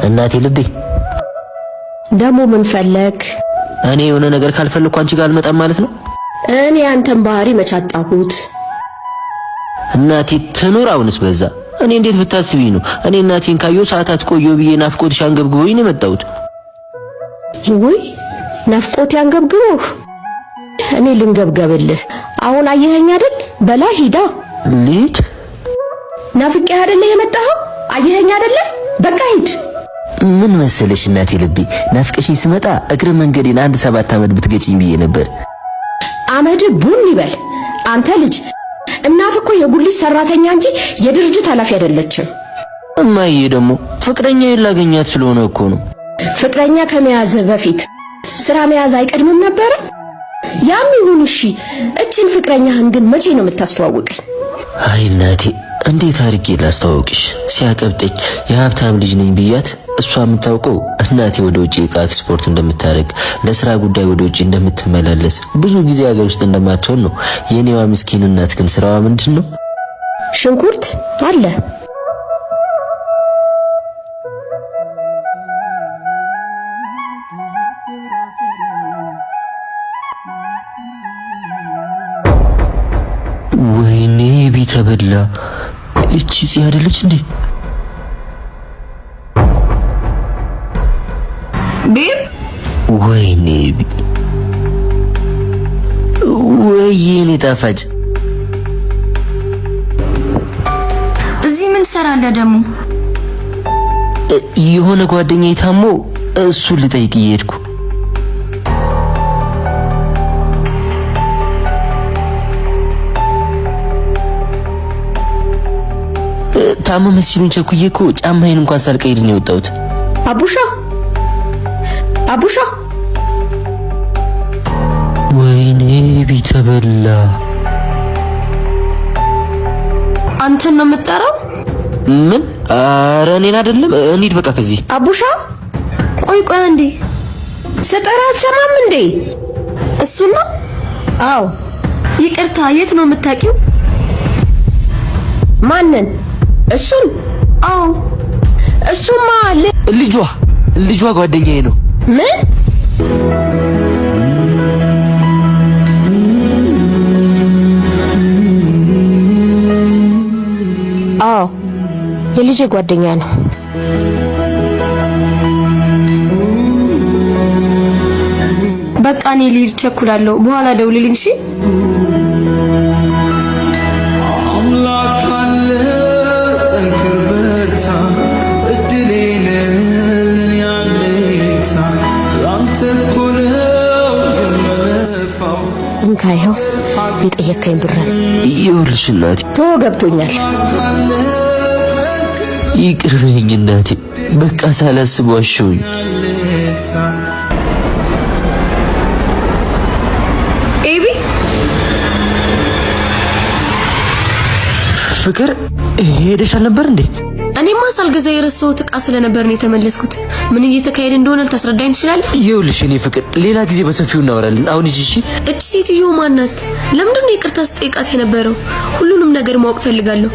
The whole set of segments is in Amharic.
እናቴ ልቤ ደሞ ምን ፈለክ? እኔ የሆነ ነገር ካልፈለኩ አንቺ ጋር አልመጣም ማለት ነው? እኔ አንተን ባህሪ መቻጣሁት። እናቴ ትኑር። አሁንስ በዛ። እኔ እንዴት ብታስቢኝ ነው? እኔ እናቴን ካየሁ ሰዓታት ቆየሁ ብዬ ናፍቆትሽ አንገብግቦኝ ነው የመጣሁት። ወይ ናፍቆት ያንገብግቦህ? እኔ ልንገብገብልህ። አሁን አየኸኝ አይደል? በላ ሂዳ ልሂድ። ናፍቄ አይደል የመጣኸው? አየኸኝ አይደል? በቃ ሂድ። ምን መሰለሽ እናቴ ልቤ፣ ናፍቀሽኝ ስመጣ እግረ መንገዴን 7 ዓመት ብትገጪኝ ብዬ ነበር። አመድ ቡን ይበል አንተ ልጅ። እናት እኮ የጉሊት ሰራተኛ እንጂ የድርጅት ኃላፊ አይደለችም። እማዬ ደግሞ ፍቅረኛዬን ላገኛት ስለሆነ እኮ ነው። ፍቅረኛ ከመያዝ በፊት ስራ መያዝ አይቀድምም ነበር? ያም ይሁን እሺ፣ እቺን ፍቅረኛህን ግን መቼ ነው የምታስተዋውቀኝ? አይ እናቴ፣ እንዴት አድርጌ ላስተዋውቅሽ? ሲያቀብጠኝ የሀብታም ልጅ ነኝ ብያት፣ እሷ የምታውቀው እናቴ ወደ ውጪ ዕቃ ኤክስፖርት እንደምታደርግ፣ ለስራ ጉዳይ ወደ ውጪ እንደምትመላለስ፣ ብዙ ጊዜ ሀገር ውስጥ እንደማትሆን ነው። የኔዋ ምስኪን እናት ግን ስራዋ ምንድን ነው? ሽንኩርት አለ። ወይኔ ቢተበላ፣ እቺ ጽ አይደለች እንዴ? ቤብ ወይኔ ወይኔ ጣፋጭ፣ እዚህ ምን ትሰራለህ ደግሞ? የሆነ ጓደኛዬ ታሞ እሱን ልጠይቅ እየሄድኩ። ታመመ ሲሉኝ ቸኩዬ እኮ ጫማዬን እንኳን ሳልቀይር ነው የወጣሁት። አቡሻ አቡሻ፣ ወይኔ ቢተበላ። አንተን ነው የምጠራው? ምን? ኧረ እኔን አይደለም። እንሂድ በቃ ከዚህ። አቡሻ ቆይ እንዴ፣ ስጠራ አትሰማም እንዴ? እሱን ነው? አዎ። ይቅርታ፣ የት ነው የምታውቂው? ማንን? እሱን? አዎ። እሱማ ልጇ ጓደኛዬ ነው። ምን? አዎ፣ የልጄ ጓደኛ ነው። በቃ እኔ ልሂድ፣ ቸኩላለሁ። በኋላ ደውልልኝ እሺ? እንካየው የጠየከኝ ብር ነው። ይኸውልሽ እናቴ፣ ገብቶኛል። ይቅር በይኝ እናቴ፣ በቃ ሳላስበው ዋሸሁኝ። ኤቢ፣ ፍቅር ሄደሻል ነበር እንዴ? እኔማ ሳልገዛ የረሳሁት ዕቃ ስለነበር ነው የተመለስኩት። ምን እየተካሄደ እንደሆነ ልታስረዳኝ ትችላለህ? ይኸውልሽ እኔ ፍቅር፣ ሌላ ጊዜ በሰፊው እናወራለን። አሁን እሺ። እቺ ሴትዮ ማናት? ለምንድን ነው ይቅርታ ስጠይቃት የነበረው? ሁሉንም ነገር ማወቅ ፈልጋለሁ።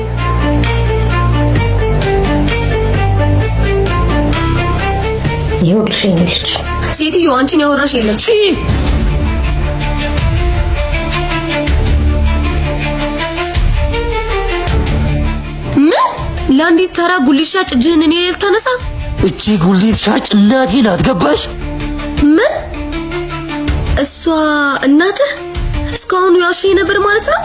ይኸውልሽ እኔ ልጅ፣ ሴትዮ አንቺን ያወራሽ የለም። ለአንዲት ተራ ጉሊት ሻጭ እጅህን እኔ ላይ ልታነሳ? እቺ ጉሊት ሻጭ እናቴ ናት። ገባሽ? ምን? እሷ እናትህ? እስካሁኑ ያውሽኝ ነበር ማለት ነው?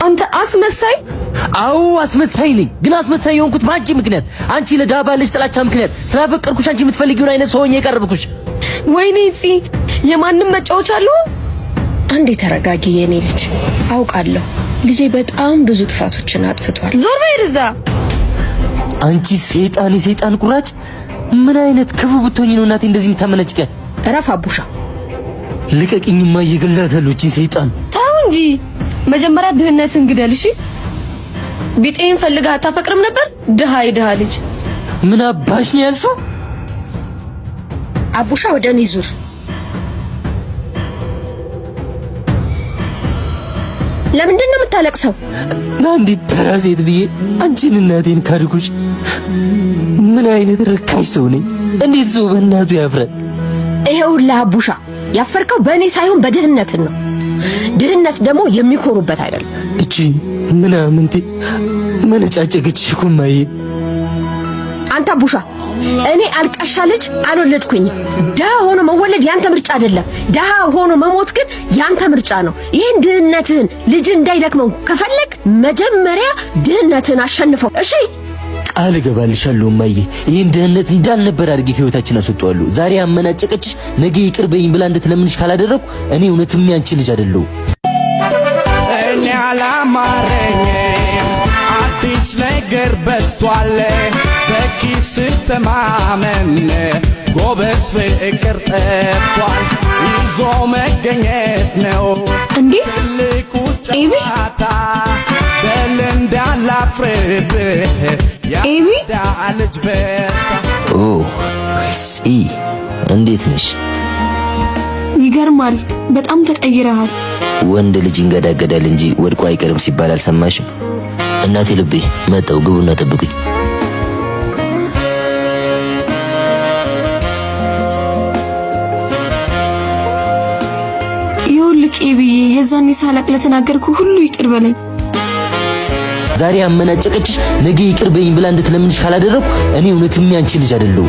አንተ አስመሳይ! አዎ አስመሳይ ነኝ። ግን አስመሳይ የሆንኩት በአንቺ ምክንያት፣ አንቺ ለዳባ ልጅ ጥላቻ ምክንያት ስላፈቀርኩሽ፣ አንቺ የምትፈልጊውን አይነት ሰው ሆኜ የቀረብኩሽ። ወይኔ ፂ፣ የማንም መጫወቻ አለው። አንዴ ተረጋጊ የኔ ልጅ። አውቃለሁ ልጄ በጣም ብዙ ጥፋቶችን አጥፍቷል። ዞር በይ እዛ። አንቺ ሰይጣን ቁራጭ! ምን አይነት ክፉ ብትሆኚ ነው እናቴ እንደዚህ የምታመነጭቀኝ? እረፍ አቡሻ። ልቀቂኝማ፣ እየገላታለሁ እቺን ሰይጣን። ተው እንጂ መጀመሪያ ድህነትን ግደል እሺ። ቢጤን ፈልጋ አታፈቅርም ነበር? ድሃ ልጅ። ምን አባሽ ነው ያልሽው? አቡሻ ወደ እኔ ዙር። ለምንድን ነው የምታለቅሰው? ለአንዲት ተራ ሴት ብዬ አንቺን እናቴን ካድኩሽ። ምን አይነት ርካሽ ሰው ነኝ? እንዴት ሰው በእናቱ ያፍራል? ይሄውልህ አቡሻ፣ ያፈርከው በእኔ ሳይሆን በድህነት ነው። ድህነት ደግሞ የሚኮሩበት አይደለም። እቺ ምናምንቴ መነጫጨቅችሽ እኮ እማዬ። አንተ አቡሻ፣ እኔ አልቃሻ ልጅ አልወለድኩኝም። ደሃ ሆኖ መወለድ ያንተ ምርጫ አይደለም። ደሃ ሆኖ መሞት ግን ያንተ ምርጫ ነው። ይህን ድህነትህን ልጅ እንዳይደክመው ከፈለግ መጀመሪያ ድህነትህን አሸንፈው። እሺ ቃል እገባልሻለሁ እማዬ፣ ይህን ድህነት እንዳልነበር አድርጌ ከህይወታችን አስወጣዋለሁ። ዛሬ አመናጨቀችሽ፣ ነገ ይቅር በይኝ ብላ እንድትለምንሽ ካላደረኩ እኔ እውነትም ያንቺ ልጅ አይደለሁ። እኔ አላማረኝ አዲስ ነገር በስቷል። በኪስ ተማመን ጎበዝ ፍቅር ጠፍቷል። ይዞ መገኘት ነው እንዴ ትልቁ ጨዋታ። በል እንዳላፍርብህ ያዳ ልጅ በርታ። ኦ ሲ እንዴት ነሽ? ይገርማል። በጣም ተቀይረሃል። ወንድ ልጅ ይንገዳገዳል እንጂ ወድቆ አይቀርም ሲባል አልሰማሽም? እናቴ ልቤ መጣው፣ ግቡና ጠብቁኝ። ይኸውልህ ኤቢዬ፣ የዛኔ ሳላቅ ለተናገርኩ ሁሉ ይቅር በለኝ። ዛሬ አመናጨቀችሽ፣ ነገ ይቅር በይኝ ብላ እንድትለምንሽ ካላደረኩ እኔ እውነትም ያንቺ ልጅ አይደለሁ።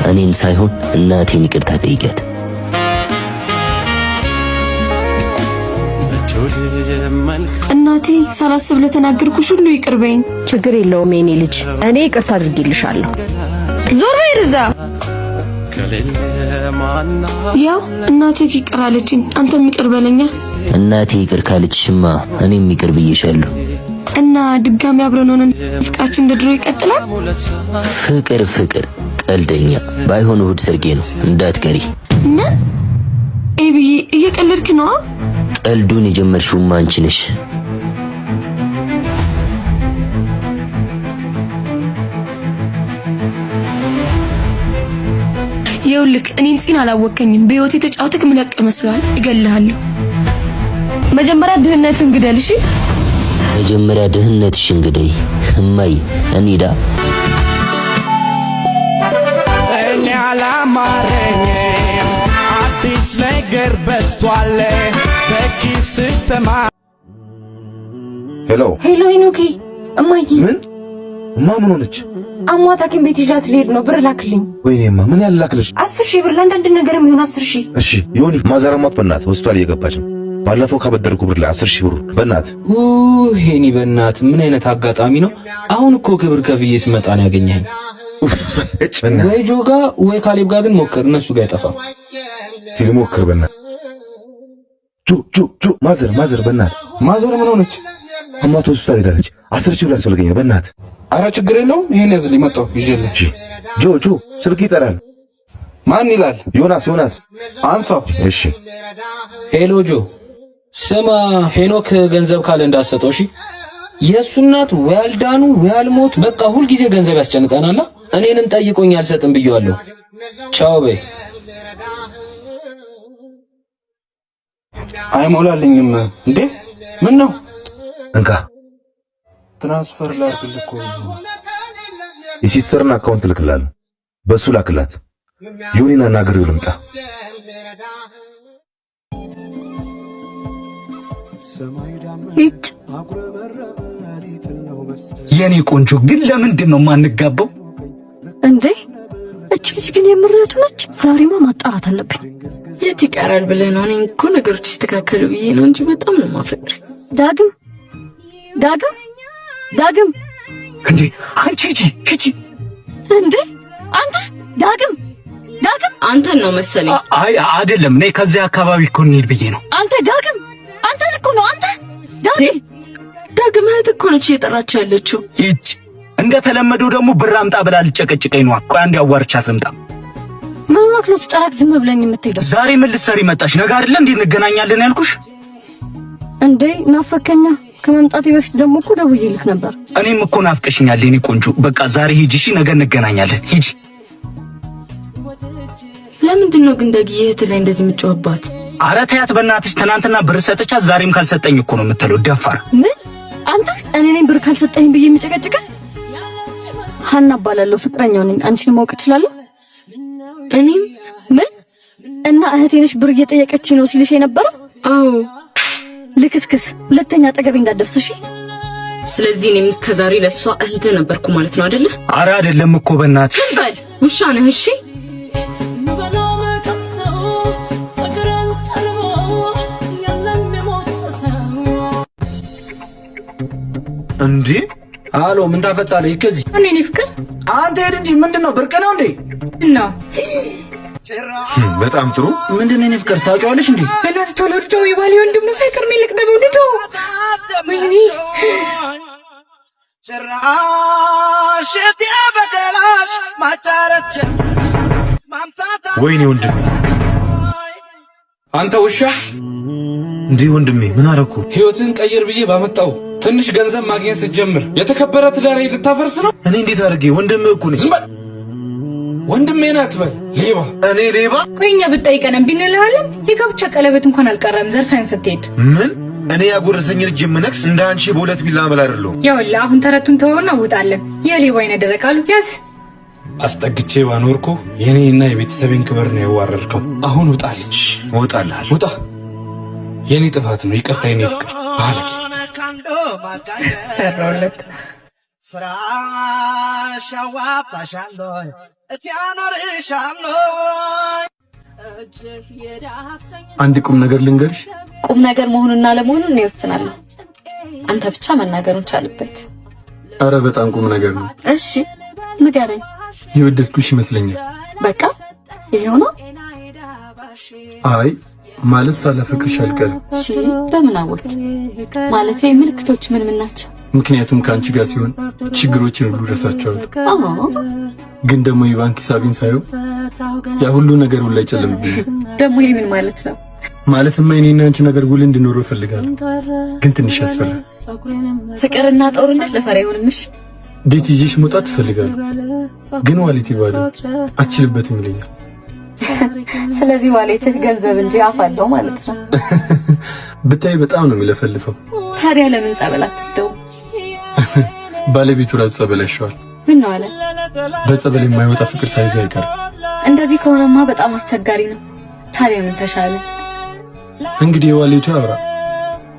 እኔን ሳይሆን እናቴን ይቅርታ ጠይቂያት። እናቴ ሳላስብ ለተናገርኩሽ ሁሉ ይቅር በይኝ። ችግር የለውም የኔ ልጅ፣ እኔ ይቅርታ አድርጌልሻለሁ። ዞር በይ እዛ። ያው እናቴ ይቅር አለችኝ፣ አንተም ይቅር በለኛ። እናቴ ይቅር ካለችሽማ እኔም ይቅር ብዬሻለሁ። እና ድጋሚ አብረን ሆነን ፍቅራችን እንደ ድሮ ይቀጥላል። ፍቅር ፍቅር ቀልደኛ። ባይሆን እሑድ ሰርጌ ነው እንዳትቀሪ። ምን ኤቢዬ፣ እየቀለድክ ነው? ቀልዱን የጀመርሽውማ አንቺ ነሽ። ይኸውልህ እኔን ፂን አላወከኝም። በህይወቴ ተጫውተክ ምለቅ መስሏል። እገልሃለሁ። መጀመሪያ ድህነትን ግደል። እሺ መጀመሪያ ድህነትሽን ግደይ እማዬ። እንሂዳ። እኔ አላማረኝ አዲስ ነገር በስቷል። በኪስ ተማ ሄሎ ሄሎ፣ ሄኖኬ እማዬ። ምን ምን ሆነች? አሟት ሐኪም ቤት ይዣት ልሄድ ነው። ብር ላክልኝ። ወይኔማ ምን ያላክልሽ? 10,000 ብር ለአንዳንድ ነገር የሚሆን 10,000። እሺ ዮኒ፣ ማዘራማት በእናትህ ሆስፒታል እየገባች ነው። ባለፈው ካበደርኩ ብር ላይ 10,000 ብር በእናትህ። ሄኒ በእናትህ ምን አይነት አጋጣሚ ነው? አሁን እኮ ክብር ከፍዬ ስመጣ ነው ያገኘኸኝ። ወይ ጆጋ ወይ ካሌብ ጋር ግን ሞክር፣ እነሱ ጋር አይጠፋም። ሲል ሞክር በእናትህ። ጆ ማዘር በእናትህ። ማዘር ምን ሆነች? አማቱ ሆስፒታል ሄዳለች። 10,000 ብር ያስፈልገኛል በእናትህ። አረ ችግር የለውም፣ ይሄን ያዝልኝ፣ መጣሁ ይዤልህ። ጆ ስልክ ይጠራል። ማን ይላል? ዮናስ አንሳው። እሺ ሄሎ ጆ፣ ስማ ሄኖክ ገንዘብ ካለ እንዳሰጠው። እሺ የእሱ እናት ወይ አልዳኑ ወይ አልሞት፣ በቃ ሁልጊዜ ገንዘብ ያስጨንቀናል። እኔንም ጠይቆኝ አልሰጥም ብየዋለሁ። ቻው በይ። አይሞላልኝም እንዴ? ምን ነው? እንካ ትራንስፈር ላድርግልህ እኮ። የሲስተርን አካውንት ልክላለሁ፣ በሱ ላክላት። ዮኒና ናገሬው ልምጣ። የኔ ቆንጆ ግን ለምንድን ነው የማንጋባው እንዴ? እቺ ልጅ ግን የምሬቱ ነች። ዛሬማ ማጣራት አለብኝ። የት ይቀራል ብለህ ነው? እኔ እኮ ነገሮች ይስተካከሉ ብዬ ነው እንጂ በጣም ነው የማፈቅር። ዳግም እንዴ አንቺ ሂጂ እንዴ አንተ ዳግም አንተን ነው መሰለኝ። አይ አይደለም፣ ነይ ከዚህ አካባቢ እኮ እንሂድ ብዬ ነው። አንተ ዳግም እኮ ነው። አንተ ዳግም እህት እኮ ነች እየጠራች ያለችው። ሂጂ። እንደተለመደው ደግሞ ብር አምጣ ብላ ልጨቀጭቀኝ ነው። ቆይ አንዴ አዋርቻት ልምጣ። ምን ወክሎ ስጠራክ ዝም ብለኝ የምትሄደው? ዛሬ ምን ልትሰሪ መጣሽ? ነገ አይደለ እንዴ እንገናኛለን ያልኩሽ? እንዴ ናፈከኛ። ከመምጣቴ በፊት ደግሞ እኮ ደውዬልክ ነበር። እኔም እኮ ናፍቀሽኛል የኔ ቆንጆ። በቃ ዛሬ ሂጂ እሺ፣ ነገ እንገናኛለን። ሂጂ። ለምንድን ነው ግን ደግዬ እህት ላይ እንደዚህ የምትጮህባት? ኧረ ተያት በእናትሽ። ትናንትና ብር ሰጥቻት ዛሬም ካልሰጠኝ እኮ ነው የምትለው ደፋር። ምን አንተ እኔ ነኝ ብር ካልሰጠኝ ብዬ የምጨቀጭቀኝ? ሀና እባላለሁ፣ ፍቅረኛው ነኝ። አንቺን ማወቅ እችላለሁ? እኔም ምን እና እህቴ ነሽ ብር እየጠየቀች ነው ሲልሽ የነበረው? አዎ ልክስክስ፣ ሁለተኛ አጠገቤ እንዳትደርስ እሺ? ስለዚህ እኔም እስከዛሬ ለሷ እህቴ ነበርኩ ማለት ነው አይደለ? ኧረ አይደለም እኮ በእናትሽ። በል ውሻ ነህ እሺ? እንዴ አሎ፣ ምን ታፈጣለህ? ከዚህ እኔ ነኝ ፍቅር። አንተ ሄድ እንጂ ምንድነው? ብርቅ ነው እንዴ? እና በጣም ጥሩ። ምንድነው? እኔ ፍቅር ታውቂዋለሽ እንዴ? በእናትህ ቶሎ ልጆ ይባል ወንድም ነው ሳይቀር ሚልቅ ደበው ልጆ ወይኔ ወይኔ ወንድሜ፣ አንተ ውሻ! እንዴ ወንድሜ ምን አደረኩ? ህይወትን ቀይር ብዬ ባመጣው ትንሽ ገንዘብ ማግኘት ስትጀምር የተከበረ ትዳሬ ልታፈርስ ነው? እኔ እንዴት አድርጌ? ወንድሜ እኮ ነኝ። ዝም በል። ወንድሜ ነህ አትበል። ሌባ! እኔ ሌባ? ቆይኛ ብትጠይቀን እምቢ እንልሃለን። የጋብቻ ቀለበት እንኳን አልቀረም ዘርፈን ስትሄድ። ምን? እኔ ያጎረሰኝን እጅ ምነክስ እንደ አንቺ በሁለት ቢላ መላ አይደለሁም። ያውላ አሁን ተረቱን ተወውና ውጣለን። የሌባ አይነ ደረቃሉ ያዝ። አስጠግቼ ባኖርኩ የኔና የቤተሰቤን ክብር ነው ያዋረድከው። አሁን ውጣልኝ። እወጣልሃለሁ። ውጣ። የኔ ጥፋት ነው። ይቅርታ የኔ ፍቅር። ባለጌ ሰራውለት። አንድ ቁም ነገር ልንገርሽ። ቁም ነገር መሆኑና ለመሆኑን እኔ እወስናለሁ። አንተ ብቻ መናገሩን ቻልበት። አረ በጣም ቁም ነገር ነው። እሺ ንገረኝ። የወደድኩሽ ይመስለኛል። በቃ ይሄው ነው? አይ ማለት ሳላፈቅርሽ አልቀርም። እሺ በምን አወቅ? ማለቴ ምልክቶች ምን ምን ናቸው? ምክንያቱም ከአንቺ ጋር ሲሆን ችግሮችን ሁሉ ረሳቸዋለሁ። ግን ደግሞ የባንክ ሂሳቤን ሳየው ያ ሁሉ ነገር ሁሉ አይጨልምብኝ። ደግሞ ይሄ ምን ማለት ነው? ማለትማ እኔና አንቺ ነገር ጉል እንድኖረው እፈልጋለሁ፣ ግን ትንሽ ያስፈራል። ፍቅርና ጦርነት ለፈራ አይሆንምሽ። ዴት ይዤሽ መውጣት እፈልጋለሁ፣ ግን ዋሌት ይባላል አችልበትም ይለኛል። ስለዚህ ዋሌትህ ገንዘብ እንጂ አፍ አለው ማለት ነው። ብታይ በጣም ነው የሚለፈልፈው። ታዲያ ለምን ጸበል አትወስደው? ባለቤቱ ራሱ ጸበል ያሻዋል። ምን ነው አለ? በጸበል የማይወጣ ፍቅር ሳይዞ አይቀርም። እንደዚህ ከሆነማ በጣም አስቸጋሪ ነው። ታዲያ ምን ተሻለ? እንግዲህ የዋሌቱ ያወራ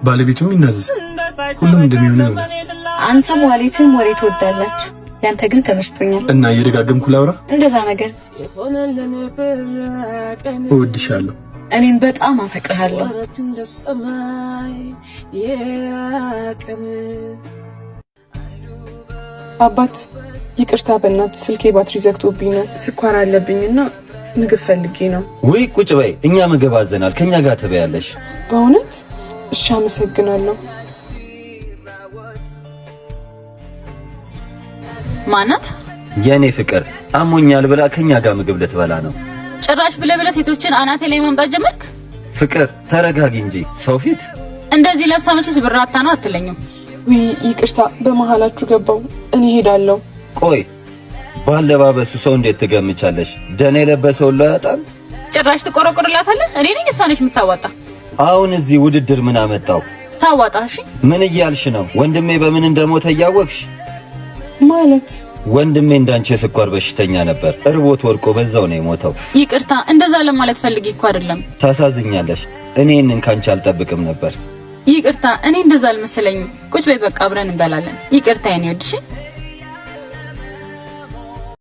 ባለቤቱም ይናዘዝ፣ ሁሉም እንደሚሆነው ይሆናል። አንተም ዋሌትም ወሬ ትወዳላችሁ። ያንተ ግን ተመችቶኛል እና እየደጋገምኩ ላውራ። እንደዛ ነገር እወድሻለሁ። እኔም በጣም አፈቅርሃለሁ። አባት ይቅርታ፣ በእናትህ ስልኬ ባትሪ ዘግቶብኝ ነው። ስኳር አለብኝና ምግብ ፈልጌ ነው። ወይ ቁጭ በይ፣ እኛ ምግብ አዘናል። ከኛ ጋር ትበያለሽ። በእውነት? እሺ አመሰግናለሁ። ማናት? የኔ ፍቅር አሞኛል ብላ ከኛ ጋር ምግብ ልትበላ ነው። ጭራሽ ብለህ ሴቶችን አናቴ ላይ ማምጣት ጀመርክ። ፍቅር ተረጋጊ እንጂ ሰው ፊት እንደዚህ ለብሳ መቼስ ብራታ ነው አትለኝም። ወይ ይቅርታ፣ በመሃላችሁ ገባው። እኔ ሄዳለሁ። ቆይ ባለባበሱ ሰው እንዴት ትገምቻለሽ? ደህና የለበሰው ሁሉ ያጣል። ጭራሽ ትቆረቆርላታለህ። እኔ ነኝ እሷ ነች የምታዋጣ። አሁን እዚህ ውድድር ምን አመጣው? ታዋጣ። እሺ ምን እያልሽ ነው? ወንድሜ በምን እንደሞተ እያወቅሽ ማለት? ወንድሜ እንዳንቺ የስኳር በሽተኛ ነበር። እርቦት ወድቆ በዛው ነው የሞተው። ይቅርታ፣ እንደዛ ለማለት ፈልጌ እኮ አይደለም። ታሳዝኛለሽ። እኔ እንን ካንቺ አልጠብቅም ነበር። ይቅርታ፣ እኔ እንደዛ አልመሰለኝም። ቁጭ በይ በቃ አብረን እንበላለን። ይቅርታ የኔ ወድሽ